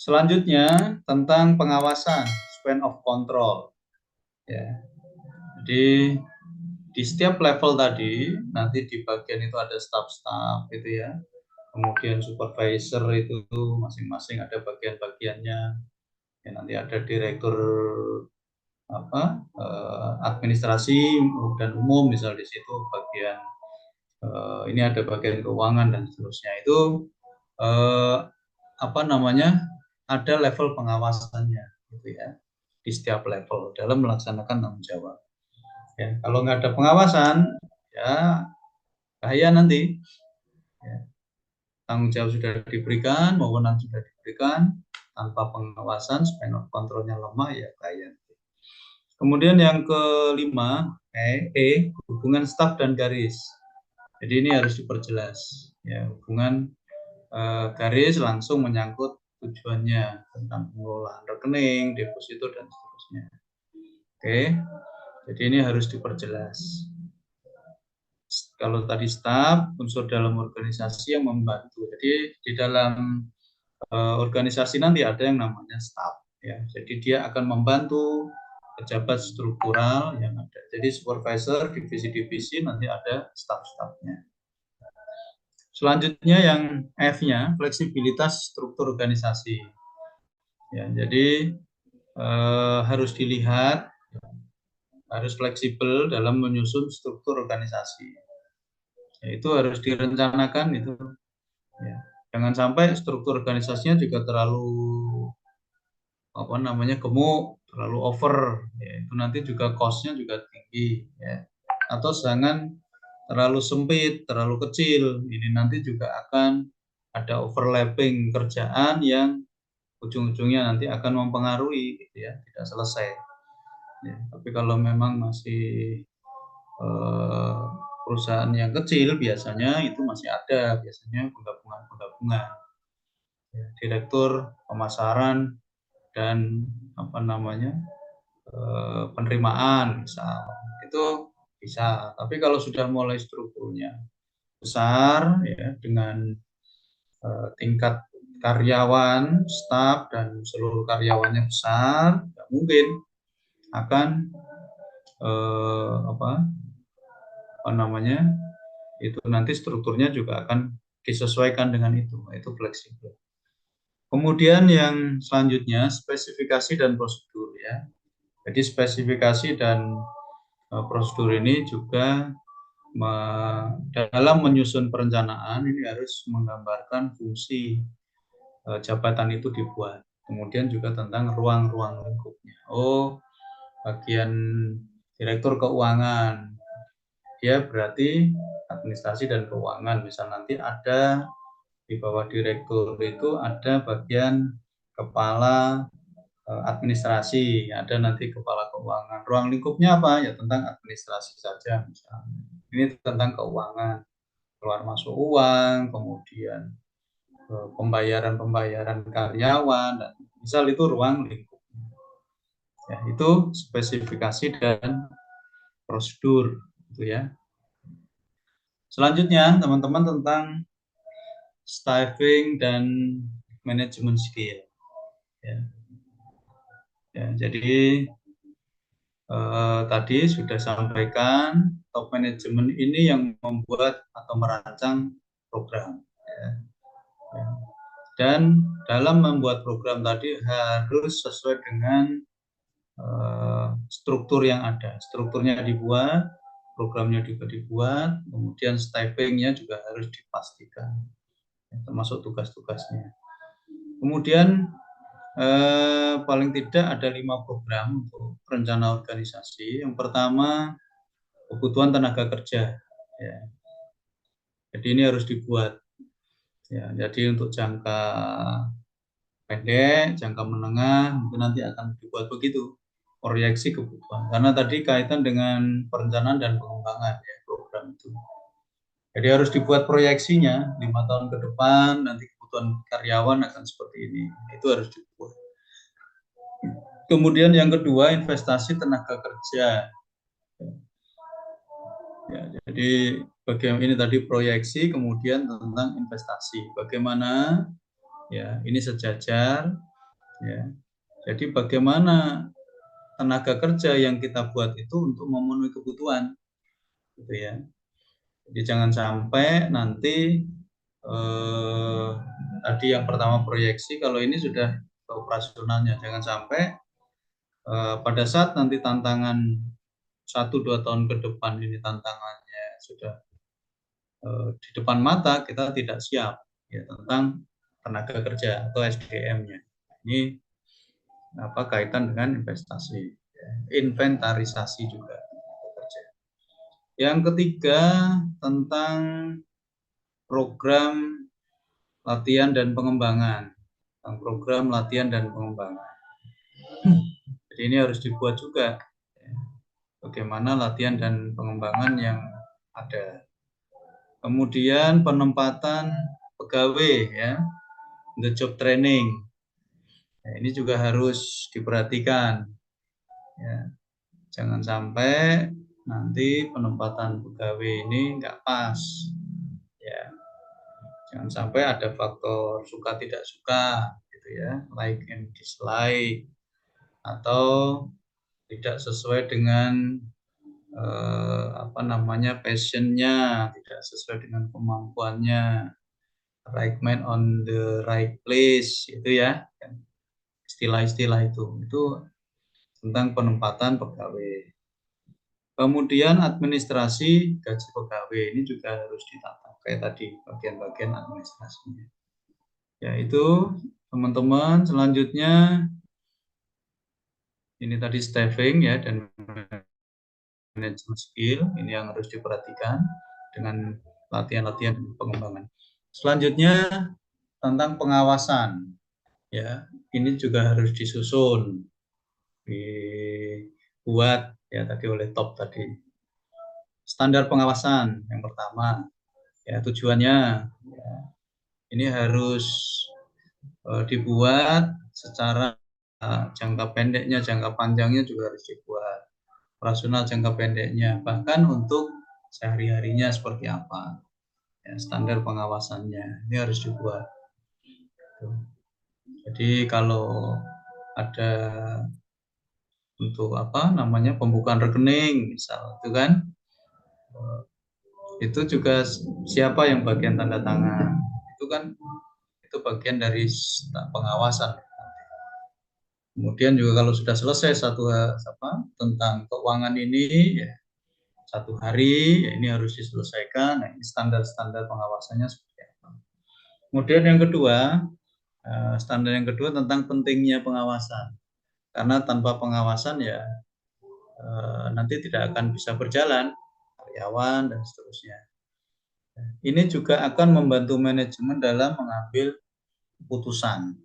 Selanjutnya tentang pengawasan, span of control. Ya. Jadi di setiap level tadi nanti di bagian itu ada staff-staff gitu ya. Kemudian supervisor itu masing-masing ada bagian-bagiannya. Ya, nanti ada direktur administrasi dan umum misal di situ bagian ini ada bagian keuangan dan seterusnya itu ada level pengawasannya gitu ya di setiap level dalam melaksanakan tanggung jawab. Ya, kalau nggak ada pengawasan ya bahaya nanti. Ya, tanggung jawab sudah diberikan, wewenang sudah diberikan, tanpa pengawasan, span of controlnya lemah ya bahaya. Kemudian yang kelima, hubungan staf dan garis. Jadi ini harus diperjelas. Ya, hubungan garis langsung menyangkut tujuannya tentang pengelolaan rekening, deposito dan seterusnya. Oke, jadi ini harus diperjelas. Kalau tadi staf, unsur dalam organisasi yang membantu. Jadi di dalam organisasi nanti ada yang namanya staf. Ya, jadi dia akan membantu pejabat struktural yang ada. Jadi supervisor, divisi-divisi nanti ada staf-stafnya. Selanjutnya yang F-nya, fleksibilitas struktur organisasi. Ya, jadi harus dilihat, harus fleksibel dalam menyusun struktur organisasi. Ya, itu harus direncanakan itu. Ya, jangan sampai struktur organisasinya juga terlalu gemuk, terlalu over. Ya, itu nanti juga cost-nya juga tinggi. Ya. Atau jangan terlalu sempit, terlalu kecil. Ini nanti juga akan ada overlapping kerjaan yang ujung-ujungnya nanti akan mempengaruhi, gitu ya, tidak selesai. Ya, tapi kalau memang masih perusahaan yang kecil, biasanya itu masih ada, biasanya penggabungan-penggabungan. Ya, direktur, pemasaran, dan penerimaan, misal itu bisa. Tapi kalau sudah mulai strukturnya besar, ya, dengan tingkat karyawan, staf dan seluruh karyawannya besar, tidak mungkin akan itu nanti strukturnya juga akan disesuaikan dengan itu fleksibel. Kemudian yang selanjutnya spesifikasi dan prosedur ya. Jadi spesifikasi dan prosedur ini juga dalam menyusun perencanaan ini harus menggambarkan fungsi jabatan itu dibuat. Kemudian juga tentang ruang-ruang lingkupnya. Bagian direktur keuangan. Dia berarti administrasi dan keuangan. Misal nanti ada di bawah direktur itu ada bagian kepala administrasi, ada nanti kepala keuangan. Ruang lingkupnya apa? Ya tentang administrasi saja misalnya. Ini tentang keuangan, keluar masuk uang, kemudian pembayaran karyawan, dan misal itu ruang lingkup. Ya, itu spesifikasi dan prosedur, gitu ya. Selanjutnya, teman-teman tentang staffing dan manajemen skill. Ya, jadi tadi sudah sampaikan top management ini yang membuat atau merancang program. Ya. Dan dalam membuat program tadi harus sesuai dengan struktur yang ada. Strukturnya dibuat, programnya juga dibuat, kemudian staffing-nya juga harus dipastikan, termasuk tugas-tugasnya. Kemudian paling tidak ada 5 program untuk rencana organisasi. Yang pertama, kebutuhan tenaga kerja. Ya. Jadi ini harus dibuat. Ya, jadi untuk jangka pendek, jangka menengah, mungkin nanti akan dibuat begitu. Proyeksi kebutuhan. Karena tadi kaitan dengan perencanaan dan pengembangan ya, program itu. Jadi harus dibuat proyeksinya 5 tahun ke depan, nanti kebutuhan karyawan akan seperti ini. Itu harus dibuat. Kemudian yang kedua, investasi tenaga kerja. Ya, jadi bagaimana ini tadi proyeksi, kemudian tentang investasi. Bagaimana ya ini sejajar Ya. Jadi bagaimana tenaga kerja yang kita buat itu untuk memenuhi kebutuhan, gitu ya. Jadi jangan sampai nanti tadi yang pertama proyeksi, kalau ini sudah operasionalnya, jangan sampai pada saat nanti tantangan 1-2 tahun ke depan ini tantangannya sudah di depan mata, kita tidak siap ya tentang tenaga kerja atau SDM-nya. Ini kaitan dengan investasi, ya, inventarisasi juga. Yang ketiga tentang program latihan dan pengembangan, tentang program latihan dan pengembangan. Jadi ini harus dibuat juga, ya, bagaimana latihan dan pengembangan yang ada. Kemudian penempatan pegawai, ya, the job training. Nah, ini juga harus diperhatikan, ya. Jangan sampai nanti penempatan pegawai ini nggak pas, ya. Jangan sampai ada faktor suka tidak suka, gitu ya, like and dislike, atau tidak sesuai dengan passionnya, tidak sesuai dengan kemampuannya, right man on the right place, itu ya, istilah-istilah itu tentang penempatan pegawai. Kemudian administrasi gaji pegawai ini juga harus ditata kayak tadi bagian-bagian administrasinya. Ya itu teman-teman, selanjutnya ini tadi staffing ya dan manajemen skill, ini yang harus diperhatikan dengan latihan-latihan dan pengembangan. Selanjutnya tentang pengawasan, ya ini juga harus disusun, dibuat ya tadi oleh top tadi. Standar pengawasan yang pertama, ya tujuannya ya, ini harus dibuat secara jangka pendeknya, jangka panjangnya juga harus dibuat. Operasional jangka pendeknya, bahkan untuk sehari-harinya seperti apa, ya, standar pengawasannya ini harus dibuat. Jadi kalau ada untuk pembukaan rekening misal itu kan, itu juga siapa yang bagian tanda tangan, itu kan itu bagian dari pengawasan. Kemudian juga kalau sudah selesai tentang keuangan ini, ya, 1 hari, ya, ini harus diselesaikan. Nah, ini standar-standar pengawasannya seperti apa. Kemudian yang kedua, standar yang kedua tentang pentingnya pengawasan. Karena tanpa pengawasan ya nanti tidak akan bisa berjalan karyawan dan seterusnya. Ini juga akan membantu manajemen dalam mengambil keputusan.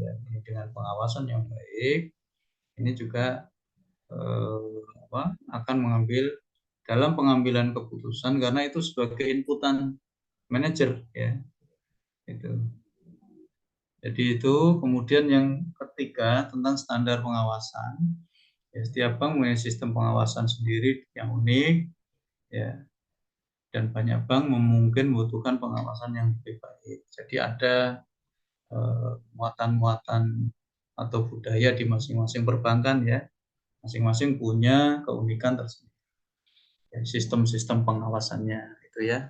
Ya, dengan pengawasan yang baik, ini juga akan mengambil dalam pengambilan keputusan karena itu sebagai inputan manajer, ya itu. Jadi itu. Kemudian yang ketiga tentang standar pengawasan, ya, setiap bank punya sistem pengawasan sendiri yang unik, ya, dan banyak bank mungkin membutuhkan pengawasan yang lebih baik. Jadi ada muatan-muatan atau budaya di masing-masing perbankan, ya, masing-masing punya keunikan tersendiri, ya, sistem-sistem pengawasannya itu ya.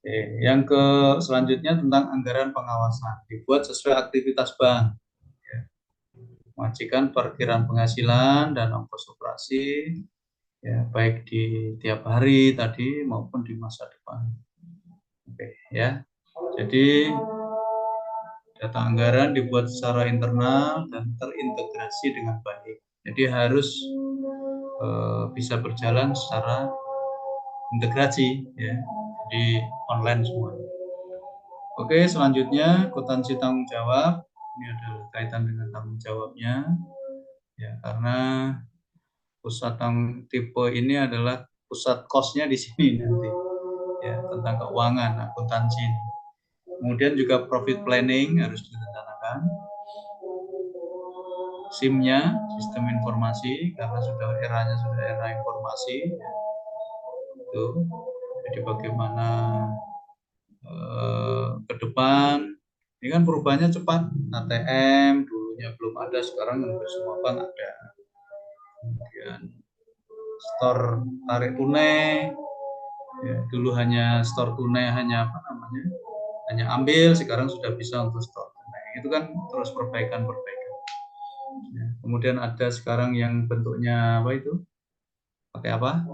Oke, yang selanjutnya tentang anggaran pengawasan dibuat sesuai aktivitas bank, ya. Memastikan perkiraan penghasilan dan ongkos operasi, ya, baik di tiap hari tadi maupun di masa depan. Oke, ya. Jadi data anggaran dibuat secara internal dan terintegrasi dengan baik. Jadi harus bisa berjalan secara integrasi, ya, di online semuanya. Oke, selanjutnya akuntansi tanggung jawab. Ini adalah kaitan dengan tanggung jawabnya, ya, karena pusat tipe ini adalah pusat kosnya di sini nanti, ya, tentang keuangan akuntansi. Kemudian juga profit planning harus direncanakan. SIM-nya, sistem informasi, karena sudah era informasi, ya. Itu. Jadi bagaimana ke depan, ini kan perubahannya cepat. ATM dulunya dulunya belum ada, sekarang hampir semua bank ada. Kemudian store tarik tunai, ya, dulu hanya store tunai hanya ambil, sekarang sudah bisa untuk store tunai. Itu kan terus perbaikan. Ya, kemudian ada sekarang yang bentuknya apa itu? Pakai apa?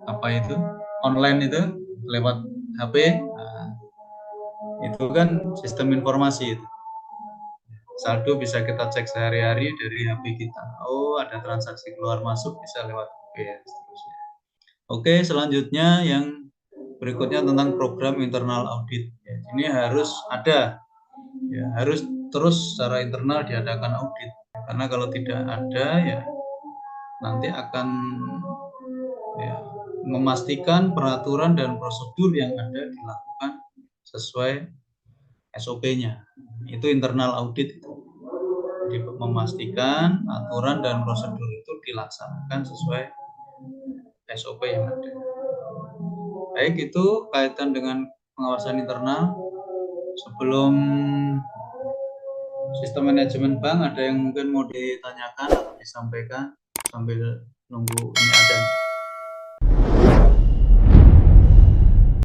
Apa itu? Online itu lewat HP. Nah, itu kan sistem informasi itu. Saldo bisa kita cek sehari-hari dari HP kita. Oh, ada transaksi keluar masuk bisa lewat HP ya, seterusnya. Oke, selanjutnya yang berikutnya tentang program internal audit. Ya, ini harus ada, ya, harus terus secara internal diadakan audit. Karena kalau tidak ada, ya nanti akan ya, memastikan peraturan dan prosedur yang ada dilakukan sesuai SOP-nya. Itu internal audit itu. Jadi memastikan aturan dan prosedur itu dilaksanakan sesuai SOP yang ada. Baik, itu kaitan dengan pengawasan internal. Sebelum sistem manajemen bank, ada yang mungkin mau ditanyakan atau disampaikan sambil nunggu ini ada.